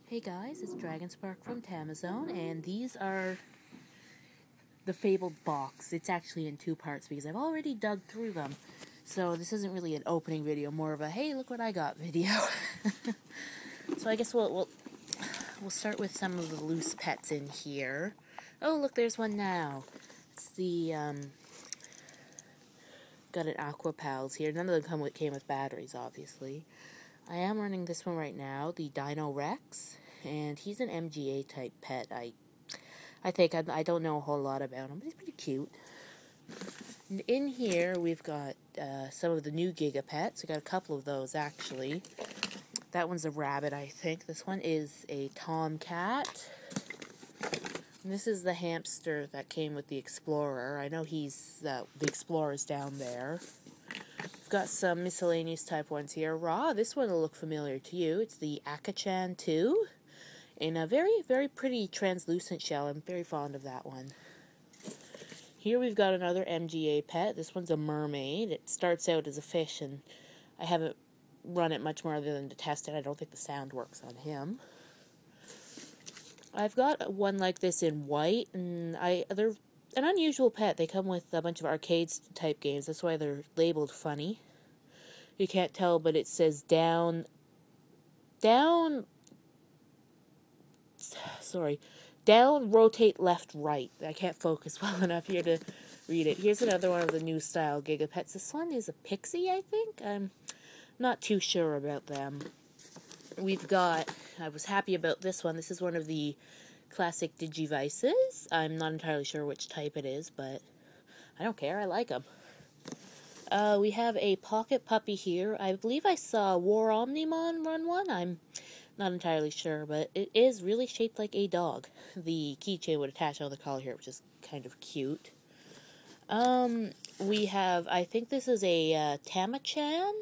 Hey guys, it's Dragonspark from Tamazone, and these are the Fabled box. It's actually in two parts because I've already dug through them. So this isn't really an opening video, more of a hey, look what I got video. So I guess we'll start with some of the loose pets in here. Oh, look, there's one now. It's the got an Aqua Pals here. None of them came with batteries, obviously. I am running this one right now, the Dino Rex, and he's an MGA type pet. I think I don't know a whole lot about him, but he's pretty cute. And in here we've got some of the new Giga Pets. We got a couple of those actually. That one's a rabbit, I think. This one is a tomcat. And this is the hamster that came with the Explorer. I know he's the Explorer's down there. We've got some miscellaneous type ones here. This one will look familiar to you. It's the Akachan 2 in a very, very pretty translucent shell. I'm very fond of that one. Here we've got another MGA pet. This one's a mermaid. It starts out as a fish, and I haven't run it much more other than to test it. I don't think the sound works on him. I've got one like this in white, and they're an unusual pet. They come with a bunch of arcades type games. That's why they're labeled funny. You can't tell, but it says down, rotate, left, right. I can't focus well enough here to read it. Here's another one of the new style Giga Pets. This one is a pixie, I think. I'm not too sure about them. I was happy about this one. This is one of the classic Digivices. I'm not entirely sure which type it is, but I don't care. I like them. We have a pocket puppy here. I believe I saw War Omnimon run one. I'm not entirely sure, but it is really shaped like a dog. The keychain would attach on the collar here, which is kind of cute. We have, I think this is a Tamachan.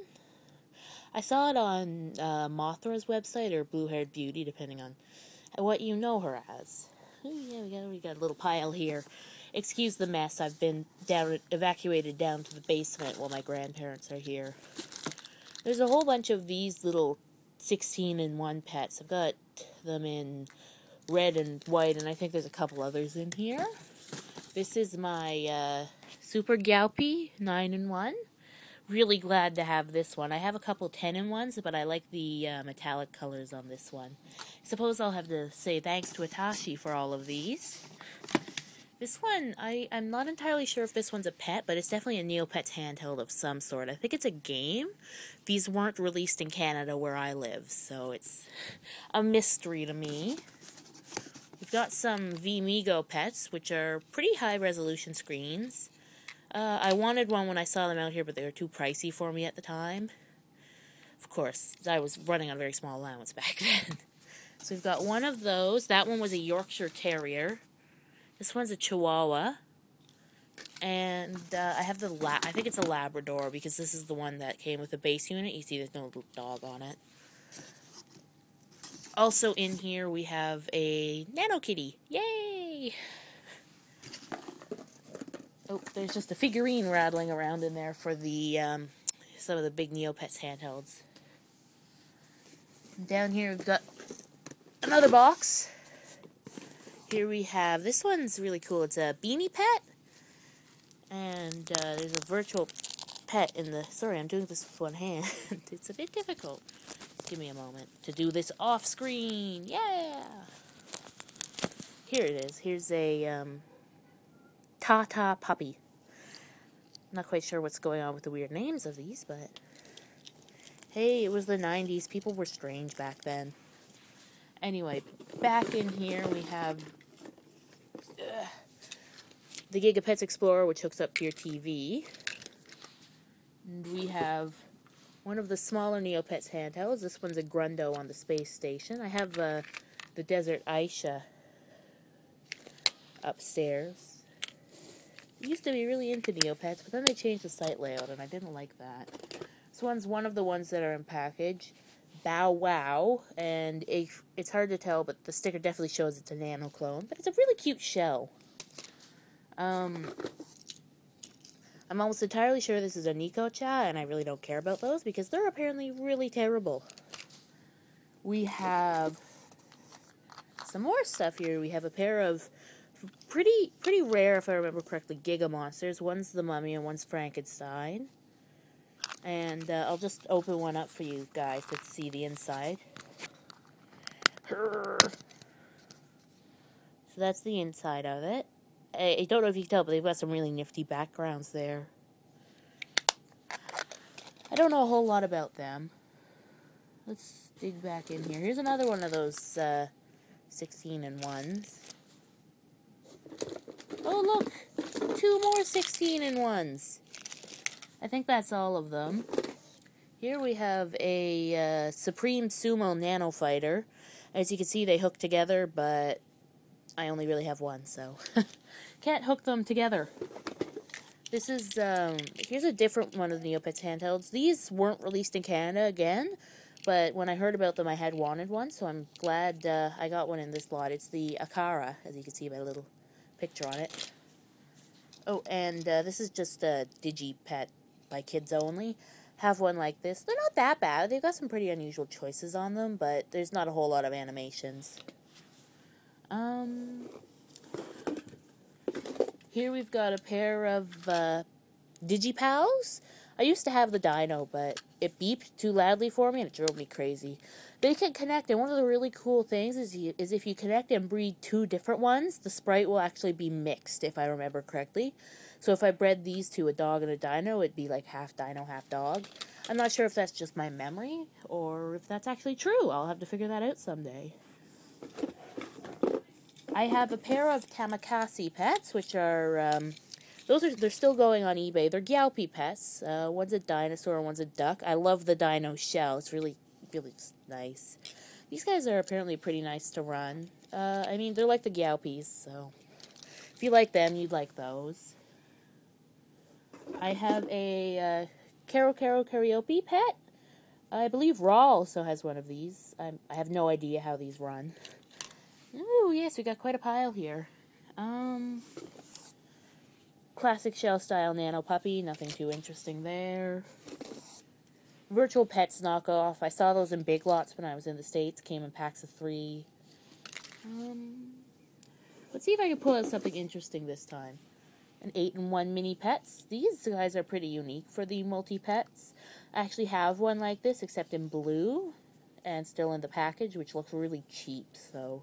I saw it on Mothra's website or Blue Haired Beauty, depending on what you know her as. Oh, yeah, we got a little pile here. Excuse the mess. I've been evacuated down to the basement while my grandparents are here. There's a whole bunch of these little 16-in-1 pets. I've got them in red and white, and I think there's a couple others in here. This is my Super Gaupy 9-in-1. Really glad to have this one. I have a couple 10-in-1s, but I like the metallic colors on this one. I suppose I'll have to say thanks to Atashi for all of these. This one, I'm not entirely sure if this one's a pet, but it's definitely a Neopets handheld of some sort. I think it's a game. These weren't released in Canada where I live, so it's a mystery to me. We've got some VMigo pets, which are pretty high-resolution screens. I wanted one when I saw them out here, but they were too pricey for me at the time. Of course, I was running on a very small allowance back then. So we've got one of those. That one was a Yorkshire Terrier. This one's a Chihuahua. And I have I think it's a Labrador, because this is the one that came with the base unit. You see there's no little dog on it. Also in here we have a Nano Kitty. Yay! Oh, there's just a figurine rattling around in there for the some of the big Neopets handhelds. And down here we've got another box. Here we have, this one's really cool. It's a Beanie Pet. And there's a virtual pet in the... Sorry, I'm doing this with one hand. It's a bit difficult. Give me a moment to do this off screen. Yeah! Here it is. Here's a Tata puppy. Not quite sure what's going on with the weird names of these, but... Hey, it was the 90s. People were strange back then. Anyway, back in here we have the Giga Pets Explorer, which hooks up to your TV. And we have one of the smaller Neopets handhelds. This one's a Grundo on the space station. I have the Desert Aisha upstairs. I used to be really into Neopets, but then they changed the site layout, and I didn't like that. This one's one of the ones that are in package. Bow Wow, and it's hard to tell, but the sticker definitely shows it's a nano clone, but it's a really cute shell. I'm almost entirely sure this is a Nico-cha, and I really don't care about those, because they're apparently really terrible. We have some more stuff here. We have a pair of pretty rare, if I remember correctly, Giga Monsters. One's the Mummy and one's Frankenstein. And I'll just open one up for you guys to see the inside. So that's the inside of it. I don't know if you can tell, but they've got some really nifty backgrounds there. I don't know a whole lot about them. Let's dig back in here. Here's another one of those 16-in-1s. Oh, look! 2 more 16-in-1s. I think that's all of them. Here we have a Supreme Sumo Nano Fighter. As you can see, they hook together, but I only really have one, so can't hook them together. This is, here's a different one of the Neopets handhelds. These weren't released in Canada again, but when I heard about them, I had wanted one, so I'm glad I got one in this lot. It's the Akara, as you can see by a little picture on it. Oh, and this is just a Digipet by Kids Only. Have one like this. They're not that bad. They've got some pretty unusual choices on them, but there's not a whole lot of animations. Here we've got a pair of Digipals. I used to have the Dino, but it beeped too loudly for me and it drove me crazy. They can connect, and one of the really cool things is if you connect and breed 2 different ones, the sprite will actually be mixed, if I remember correctly. So if I bred these two, a dog and a dino, it'd be like half dino, half dog. I'm not sure if that's just my memory, or if that's actually true. I'll have to figure that out someday. I have a pair of Tamakasi pets, which are, they're still going on eBay. They're Gyalpi pets. One's a dinosaur and one's a duck. I love the dino shell. It's really nice. These guys are apparently pretty nice to run. I mean, they're like the Gyalpis, so if you like them, you'd like those. I have a Karo Karaoke pet. I believe Raw also has one of these. I have no idea how these run. Ooh, yes, we got quite a pile here. Classic shell style nano puppy, nothing too interesting there. Virtual Pets knockoff. I saw those in Big Lots when I was in the States. Came in packs of 3. Let's see if I can pull out something interesting this time. An 8-in-1 mini pets. These guys are pretty unique for the multi-pets. I actually have one like this, except in blue, and still in the package, which looks really cheap, so...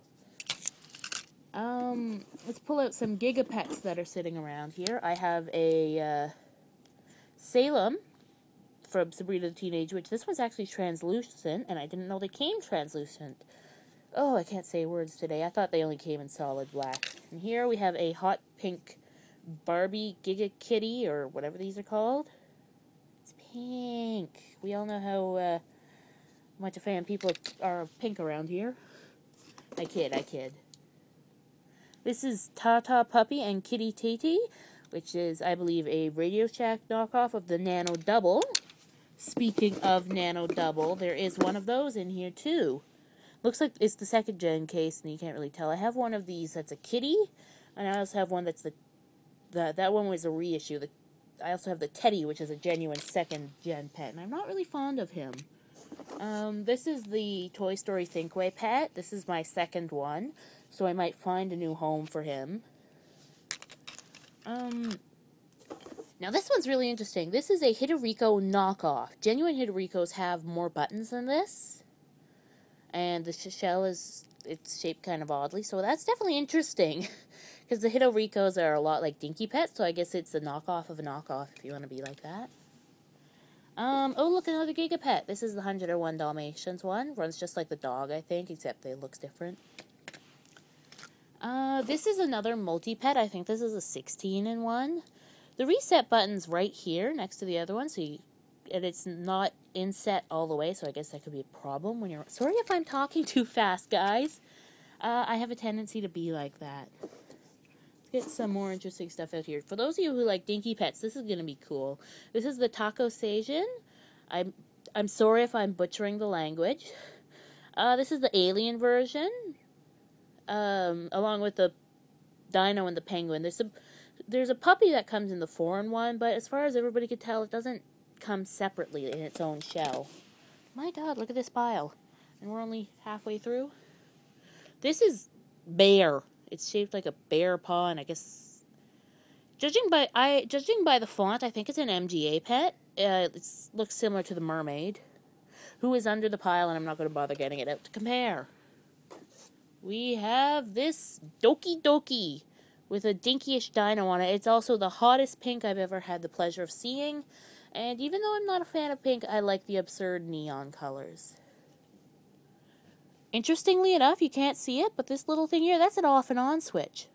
let's pull out some Gigapets that are sitting around here. I have a, Salem from Sabrina the Teenage Witch. This one's actually translucent, and I didn't know they came translucent. Oh, I can't say words today. I thought they only came in solid black. And here we have a hot pink Barbie Giga Kitty, or whatever these are called. It's pink. We all know how, much a fan people are of pink around here. I kid. This is Tata Puppy and Kitty Titi, which is, I believe, a Radio Shack knockoff of the Nano Double. Speaking of Nano Double, there is one of those in here, too. Looks like it's the 2nd gen case, and you can't really tell. I have one of these that's a kitty, and I also have one that's that one was a reissue. I also have the Teddy, which is a genuine 2nd gen pet, and I'm not really fond of him. This is the Toy Story Thinkway pet. This is my 2nd one, so I might find a new home for him. Now this one's really interesting. This is a Hidoriko knockoff. Genuine Hidorikos have more buttons than this, and the shell it's shaped kind of oddly, so that's definitely interesting. Because the Hidorikos are a lot like Dinky Pets, so I guess it's a knockoff of a knockoff, if you want to be like that. Oh, look, another Gigapet. This is the 101 Dalmatians one. Runs just like the dog, I think, except it looks different. This is another multi-pet. I think this is a 16-in-1. The reset button's right here, next to the other one, and it's not inset all the way, so I guess that could be a problem when you're... Sorry if I'm talking too fast, guys. I have a tendency to be like that. Let's get some more interesting stuff out here. For those of you who like Dinky Pets, this is going to be cool. This is the Taco Seijin. I'm sorry if I'm butchering the language. This is the alien version, along with the Dino and the Penguin. There's a puppy that comes in the 4-in-1, but as far as everybody could tell, it doesn't come separately in its own shell. My God, look at this pile. And we're only halfway through. This is bear. It's shaped like a bear paw, and I guess judging by the font, I think it's an MGA pet. It looks similar to the mermaid, who is under the pile, and I'm not going to bother getting it out to compare. We have this Doki Doki with a dinky-ish dino on it. It's also the hottest pink I've ever had the pleasure of seeing. And even though I'm not a fan of pink, I like the absurd neon colors. Interestingly enough, you can't see it, but this little thing here, that's an off and on switch.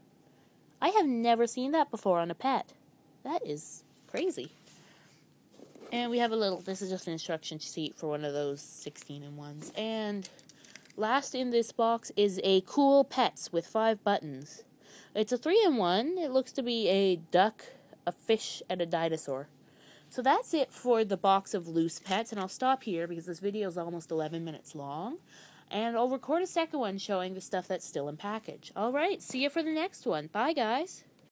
I have never seen that before on a pet. That is crazy. And we have this is just an instruction sheet for one of those 16-in-1s. And last in this box is a Cool Pets with 5 buttons. It's a 3-in-1. It looks to be a duck, a fish, and a dinosaur. So that's it for the box of loose pets, and I'll stop here because this video is almost 11 minutes long. And I'll record a second one showing the stuff that's still in package. Alright, see you for the next one. Bye, guys.